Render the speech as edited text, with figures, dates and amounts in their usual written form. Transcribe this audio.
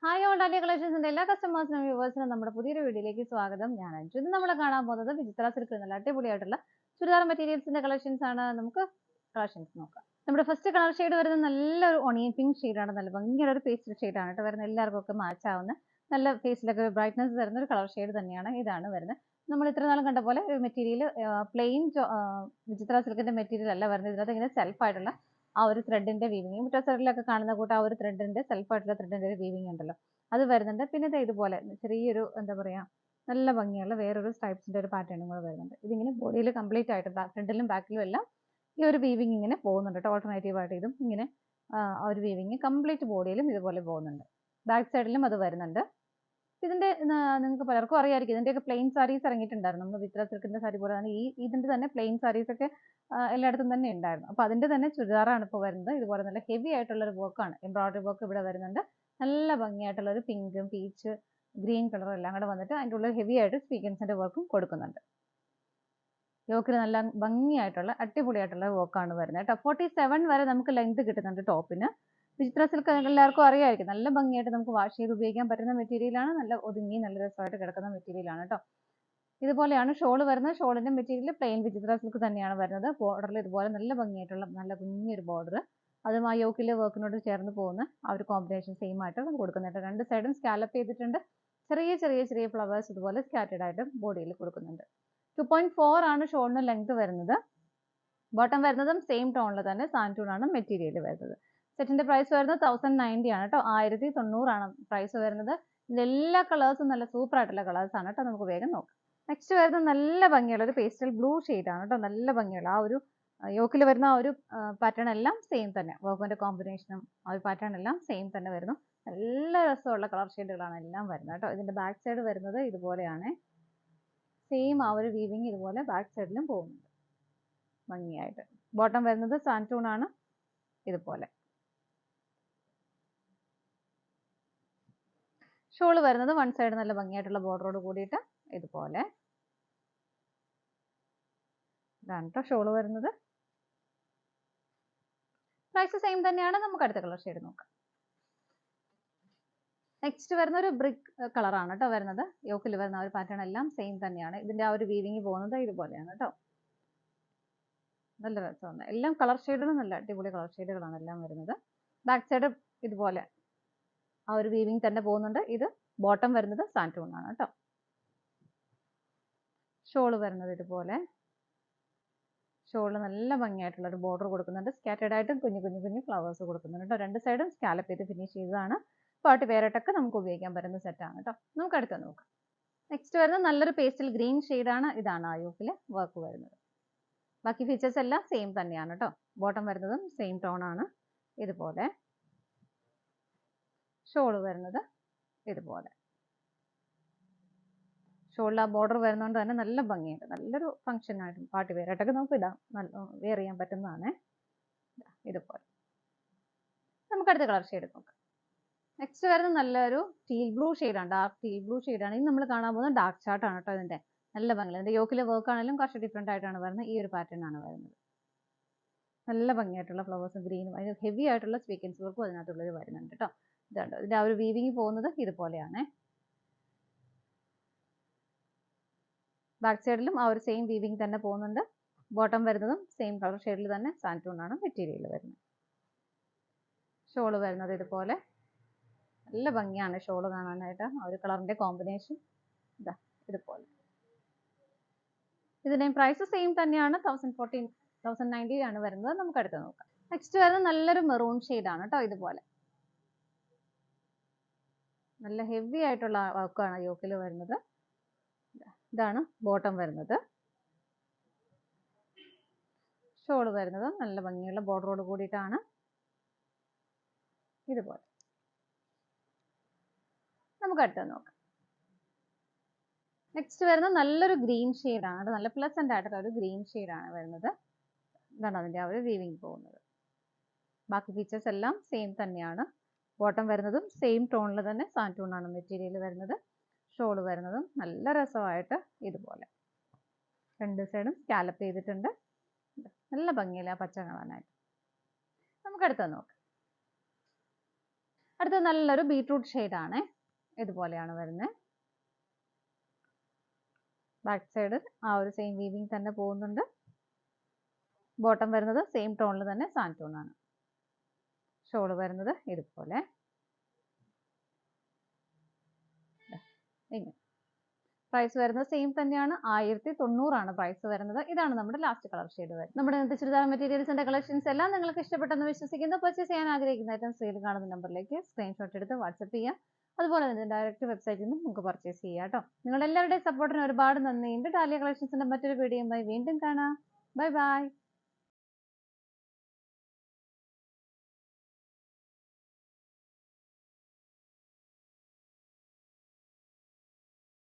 Hi all dahlia കളക്ഷൻസിന്റെ എല്ലാ കസ്റ്റമേഴ്സിനും വ്യൂവേഴ്സിനും നമ്മുടെ പുതിയൊരു വീഡിയോയിലേക്ക് സ്വാഗതം. ഞാൻ അഞ്ജു. ഇത് നമ്മൾ കാണാൻ പോകുന്നത് വിചിത്ര സിൽക്ക് നല്ല അടിപൊളിയായിട്ടുള്ള ചുരിദാർ മെറ്റീരിയൽസിന്റെ കളക്ഷൻസ് ആണ്. നമുക്ക് കളക്ഷൻസ് നോക്കാം. നമ്മുടെ ഫസ്റ്റ് കളർ ഷെയ്ഡ് വരുന്നത് നല്ലൊരു ഒണിയൻ പിങ്ക് ഷെയ്ഡാണ്. നല്ല ഭംഗിയുള്ള ഒരു പേസ്റ്റൽ ഷെയ്ഡാണ് കേട്ടോ വരുന്നത്. എല്ലാവർക്കും ഒക്കെ മാച്ച് ആവുന്ന നല്ല ഫേസിലൊക്കെ ബ്രൈറ്റ്നസ് തരുന്ന ഒരു കളർ ഷെയ്ഡ് തന്നെയാണ് ഇതാണ് വരുന്നത്. നമ്മൾ ഇത്ര നാളും കണ്ട പോലെ ഒരു മെറ്റീരിയൽ പ്ലെയിൻ വിചിത്ര സിൽക്കിന്റെ മെറ്റീരിയൽ അല്ല വരുന്നത്. ഇതിനകത്ത് ഇങ്ങനെ സെൽഫ് ആയിട്ടുള്ള ആ ഒരു ത്രെഡിന്റെ വീവിങ് മുറ്റ സൈഡിലൊക്കെ കാണുന്ന കൂട്ട് ആ ഒരു ത്രെഡിന്റെ സെൽഫ് ആയിട്ടുള്ള ത്രെഡിന്റെ ഒരു വീവിങ് ഉണ്ടല്ലോ, അത് വരുന്നുണ്ട്. പിന്നെ ഇതുപോലെ ചെറിയൊരു എന്താ പറയാ നല്ല ഭംഗിയുള്ള വേറൊരു സ്ട്രൈപ്സിന്റെ ഒരു പാറ്റേണും കൂടെ വരുന്നുണ്ട്. ഇതിങ്ങനെ ബോഡിയിൽ കംപ്ലീറ്റ് ആയിട്ട് ഫ്രണ്ടിലും ബാക്കിലും എല്ലാം ഈ ഒരു വീവിങ് ഇങ്ങനെ പോകുന്നുണ്ട് കേട്ടോ. ഓൾട്ടർനേറ്റീവ് ആയിട്ട് ഇതും ഇങ്ങനെ ആ ഒരു വീവിങ് കംപ്ലീറ്റ് ബോഡിയിലും ഇതുപോലെ പോകുന്നുണ്ട്. ബാക്ക് സൈഡിലും അത് വരുന്നുണ്ട്. ഇതിന്റെ നിങ്ങൾക്ക് പലർക്കും അറിയാമായിരിക്കും, ഇതിന്റെയൊക്കെ പ്ലെയിൻ സാരീസ് ഇറങ്ങിയിട്ടുണ്ടായിരുന്നു. നമ്മൾ വിത്ര സിൽക്കിന്റെ സാരി പോലെ തന്നെ ഇതിന്റെ തന്നെ പ്ലെയിൻ സാരീസ് ഒക്കെ എല്ലായിടത്തും തന്നെ ഉണ്ടായിരുന്നു. അപ്പൊ അതിന്റെ തന്നെ ചുരിദാറാണ് ഇപ്പോൾ വരുന്നത്. ഇതുപോലെ നല്ല ഹെവി ആയിട്ടുള്ള ഒരു വർക്കാണ്, എംബ്രോയിഡറി വർക്ക് ഇവിടെ വരുന്നുണ്ട്. നല്ല ഭംഗിയായിട്ടുള്ള ഒരു പിങ്കും പീച്ച് ഗ്രീൻ കളറും എല്ലാം കൂടെ വന്നിട്ട് അതിൻ്റെ ഉള്ളിൽ ഹെവി ആയിട്ട് സ്വീക്വൻസിന്റെ വർക്കും കൊടുക്കുന്നുണ്ട്. യോക്കിന് നല്ല ഭംഗിയായിട്ടുള്ള അടിപൊളിയായിട്ടുള്ള വർക്കാണ് വരുന്നത് കേട്ടോ. 47 വരെ നമുക്ക് ലെങ്ത് കിട്ടുന്നുണ്ട് ടോപ്പിന്. വിചിത്ര സിൽക്ക് എല്ലാവർക്കും അറിയാമായിരിക്കും, നല്ല ഭംഗിയായിട്ട് നമുക്ക് വാഷ് ചെയ്ത് ഉപയോഗിക്കാൻ പറ്റുന്ന മെറ്റീരിയലാണ്. നല്ല ഒതുങ്ങി നല്ല രസമായിട്ട് കിടക്കുന്ന മെറ്റീരിയലാണ് കേട്ടോ. ഇതുപോലെയാണ് ഷോൾ വരുന്നത്. ഷോളിന്റെ മെറ്റീരിയൽ പ്ലെയിൻ വിചിത്ര സിൽക്ക് തന്നെയാണ് വരുന്നത്. ബോർഡറിൽ ഇതുപോലെ നല്ല ഭംഗിയായിട്ടുള്ള നല്ല കുഞ്ഞൊരു ബോർഡർ, അതും ആ യോക്കിലെ വർക്കിനോട് ചേർന്ന് പോകുന്ന ആ ഒരു കോമ്പിനേഷൻ സെയിം ആയിട്ട് നമുക്ക് കൊടുക്കുന്നുണ്ട്. രണ്ട് സൈഡും സ്കാലപ്പ് ചെയ്തിട്ടുണ്ട്. ചെറിയ ചെറിയ ചെറിയ ഫ്ലവേഴ്സ് ഇതുപോലെ സ്കാറ്റേഡ് ആയിട്ട് ബോഡിയിൽ കൊടുക്കുന്നുണ്ട്. 2.4 ആണ് ഷോളിന് ലെങ്ത് വരുന്നത്. ബോട്ടം വരുന്നതും സെയിം ടോണിൽ തന്നെ സാൻറ്റൂൺ ആണ് മെറ്റീരിയൽ വരുന്നത്. സെറ്റിന്റെ പ്രൈസ് വരുന്നത് 1090 ആണ് കേട്ടോ. 1090 ആണ് പ്രൈസ് വരുന്നത്. ഇതിന്റെ എല്ലാ കളേഴ്സും നല്ല സൂപ്പർ ആയിട്ടുള്ള കളേഴ്സ് ആണ് കേട്ടോ. നമുക്ക് വേഗം നോക്കാം. നെക്സ്റ്റ് വരുന്നത് നല്ല ഭംഗിയുള്ള ഒരു പേസ്റ്റൽ ബ്ലൂ ആണ് കേട്ടോ. നല്ല ഭംഗിയുള്ള ആ ഒരു യോക്കിൽ വരുന്ന ആ ഒരു പാറ്റേൺ എല്ലാം സെയിം തന്നെ. വർക്കിന്റെ കോമ്പിനേഷനും ആ ഒരു പാറ്റേൺ എല്ലാം സെയിം തന്നെ വരുന്നു. നല്ല രസമുള്ള കളർ ഷെയ്ഡുകളാണ് എല്ലാം വരുന്നത് കേട്ടോ. ഇതിന്റെ ബാക്ക് സൈഡ് വരുന്നത് ഇതുപോലെയാണ്. സെയിം ആ ഒരു വീവിങ് ഇതുപോലെ ബാക്ക് സൈഡിലും പോകുന്നുണ്ട് ഭംഗിയായിട്ട്. ബോട്ടം വരുന്നത് സാൻറ്റൂൺ ആണ് ഇതുപോലെ. ഷോള് വരുന്നത് വൺ സൈഡ് നല്ല ഭംഗിയായിട്ടുള്ള ബോർഡറോട് കൂടിയിട്ട് ഇതുപോലെ. ഇതാണ് കേട്ടോ ഷോള് വരുന്നത്. പ്രൈസ് സെയിം തന്നെയാണ്. നമുക്ക് അടുത്ത കളർ ഷെയ്ഡ് നോക്കാം. നെക്സ്റ്റ് വരുന്ന ഒരു ബ്രിക്ക് കളറാണ് കേട്ടോ വരുന്നത്. യോക്കിൽ വരുന്ന ഒരു പാറ്റേൺ എല്ലാം സെയിം തന്നെയാണ്. ഇതിന്റെ ആ ഒരു വീവിങ് പോകുന്നത് ഇതുപോലെയാണ് കേട്ടോ. നല്ല രസമുണ്ട്. എല്ലാം കളർ ഷെയ്ഡുകളും നല്ല അടിപൊളി കളർ ഷെയ്ഡുകളാണ് എല്ലാം വരുന്നത്. ബാക്ക് സൈഡ് ഇതുപോലെ ആ ഒരു വീവിങ് തന്നെ പോകുന്നുണ്ട്. ഇത് ബോട്ടം വരുന്നത് സാൻറ്റൂൺ ആണ് കേട്ടോ. ഷോള് വരുന്നത് ഇതുപോലെ. ഷോളിൽ നല്ല ഭംഗിയായിട്ടുള്ള ഒരു ബോർഡർ കൊടുക്കുന്നുണ്ട്. സ്കാറ്റേഡ് ആയിട്ട് കുഞ്ഞു കുഞ്ഞു കുഞ്ഞു ഫ്ലവേഴ്സ് കൊടുക്കുന്നുണ്ട് കേട്ടോ. രണ്ട് സൈഡും സ്കാലപ്പ് ചെയ്ത് ഫിനിഷ് ചെയ്തതാണ്. പാർട്ടി വേറായിട്ടൊക്കെ നമുക്ക് ഉപയോഗിക്കാൻ പറ്റുന്ന സെറ്റാണ് കേട്ടോ. നമുക്ക് അടുത്ത് നോക്കാം. നെക്സ്റ്റ് വരുന്നത് നല്ലൊരു പേസ്റ്റൽ ഗ്രീൻ ആണ്. ഇതാണ് ആ യോക്കിലെ വർക്ക് വരുന്നത്. ബാക്കി ഫീച്ചേഴ്സ് എല്ലാം സെയിം തന്നെയാണ് കേട്ടോ. ബോട്ടം വരുന്നതും സെയിം ടോൺ ആണ് ഇതുപോലെ. ഷോള് വരുന്നത് ഇതുപോലെ. ഷോളിൽ ആ ബോർഡർ വരുന്നതുകൊണ്ട് തന്നെ നല്ല ഭംഗിയുണ്ട്. നല്ലൊരു ഫംഗ്ഷൻ ആയിട്ട് പാർട്ടി വെയറായിട്ടൊക്കെ നമുക്ക് ഇടാം, വെയർ ചെയ്യാൻ പറ്റുന്നതാണ് ഇതുപോലെ. നമുക്ക് അടുത്ത കളർ ഷെയ്ഡ് നോക്കാം. നെക്സ്റ്റ് വരുന്നത് നല്ലൊരു ടീൽ ബ്ലൂ ആണ്, ഡാർക്ക് ടീൽ ബ്ലൂ ആണ്. ഇത് നമ്മൾ കാണാൻ പോകുന്നത് ഡാർക്ക് ചാർട്ട് ആണ് കേട്ടോ. ഇതിന്റെ നല്ല ഭംഗി, ഇതിന്റെ യോക്കിലെ വർക്ക് ആണെങ്കിലും കുറച്ച് ഡിഫറെന്റ് ആയിട്ടാണ് വരുന്നത്. ഈ ഒരു പാറ്റേൺ ആണ് വരുന്നത്. നല്ല ഭംഗിയായിട്ടുള്ള ഫ്ലവേഴ്സും ഗ്രീനും അതിന് ഹെവി ആയിട്ടുള്ള സ്വീക്വൻസ് വർക്കും അതിനകത്തുള്ളിൽ വരുന്നുണ്ട് കേട്ടോ. ഇതുണ്ട് ഇതിന്റെ ആ ഒരു വീവിങ് പോകുന്നത് ഇതുപോലെയാണ്. ബാക്ക് സൈഡിലും ആ ഒരു സെയിം വീവിങ് തന്നെ പോകുന്നുണ്ട്. ബോട്ടം വരുന്നതും സെയിം കളർ ഷെയ്ഡിൽ തന്നെ സാൻറ്റൂൺ ആണ് മെറ്റീരിയൽ വരുന്നത്. ഷോള് വരുന്നത് ഇതുപോലെ. നല്ല ഭംഗിയാണ് ഷോള് കാണാനായിട്ട്. ആ ഒരു കളറിന്റെ കോമ്പിനേഷൻ ഇതാ ഇതുപോലെ. ഇതിന്റെയും പ്രൈസ് സെയിം തന്നെയാണ്. 1090 ആണ് വരുന്നത്. നമുക്ക് അടുത്ത് നോക്കാം. നെക്സ്റ്റ് വരുന്നത് നല്ലൊരു മെറൂൺ ആണ് കേട്ടോ. ഇതുപോലെ നല്ല ഹെവി ആയിട്ടുള്ള വർക്കാണ് യോക്കിൽ വരുന്നത്. ഇതാണ് ബോട്ടം വരുന്നത്. ഷോള് വരുന്നത് നല്ല ഭംഗിയുള്ള ബോർഡറോട് കൂടിയിട്ടാണ് ഇതുപോലെ. നമുക്ക് അടുത്ത് നോക്കാം. നെക്സ്റ്റ് വരുന്നത് നല്ലൊരു ഗ്രീൻ ആണ്. നല്ല പ്ലസന്റ് ആയിട്ടുള്ള ഒരു ഗ്രീൻ ആണ് വരുന്നത്. ഇതാണ് അതിന്റെ ആ ഒരു വീവിങ് പോകുന്നത്. ബാക്കി ഫീച്ചേഴ്സ് എല്ലാം സെയിം തന്നെയാണ്. ബോട്ടം വരുന്നതും സെയിം ടോണിൽ തന്നെ സാൻറ്റൂൺ ആണ് മെറ്റീരിയൽ വരുന്നത്. ഷോള് വരുന്നതും നല്ല രസമായിട്ട് ഇതുപോലെ രണ്ട് സൈഡും സ്കാലപ്പ് ചെയ്തിട്ടുണ്ട്. നല്ല ഭംഗിയില്ല പച്ച കാണാനായിട്ട്. നമുക്ക് അടുത്ത് നോക്കാം. അടുത്ത നല്ലൊരു ബീട്രൂട്ട് ഷെയ്ഡ് ആണ്. ഇതുപോലെയാണ് വരുന്നത്. ബാക്ക് സൈഡ് ആ ഒരു സെയിം വീവിങ് തന്നെ പോകുന്നുണ്ട്. ബോട്ടം വരുന്നത് സെയിം ടോണിൽ തന്നെ സാൻഡ് ടോൺ ആണ്. ഷോൾ വരുന്നത് ഇതുപോലെ. ഇങ്ങനെ പ്രൈസ് വരുന്നത് സെയിം തന്നെയാണ്. 1090 ആണ് പ്രൈസ് വരുന്നത്. ഇതാണ് നമ്മുടെ ലാസ്റ്റ് കളർ ഷെയ്ഡ് വരുന്നത്. നമ്മുടെ ഇന്നത്തെ ചുരിദാർ മെറ്റീരിയൽസിന്റെ കളക്ഷൻസ് എല്ലാം നിങ്ങൾക്ക് ഇഷ്ടപ്പെട്ടെന്ന് വിശ്വസിക്കുന്നു. പർച്ചേസ് ചെയ്യാൻ ആഗ്രഹിക്കുന്ന ഐറ്റം സ്ക്രീനിൽ കാണുന്ന നമ്പറിലേക്ക് സ്ക്രീൻഷോട്ട് എടുത്ത് വാട്സപ്പ് ചെയ്യാം. അതുപോലെ തന്നെ ഡയറക്റ്റ് വെബ്സൈറ്റിൽ നിന്നും നമുക്ക് പർച്ചേസ് ചെയ്യാം കേട്ടോ. നിങ്ങളെല്ലാവരുടെയും സപ്പോർട്ടിന് ഒരുപാട് നന്ദിയുണ്ട്. ഡാലിയ കളക്ഷൻസിന്റെ മറ്റൊരു വീഡിയോയുമായി വീണ്ടും കാണാം. Bye bye.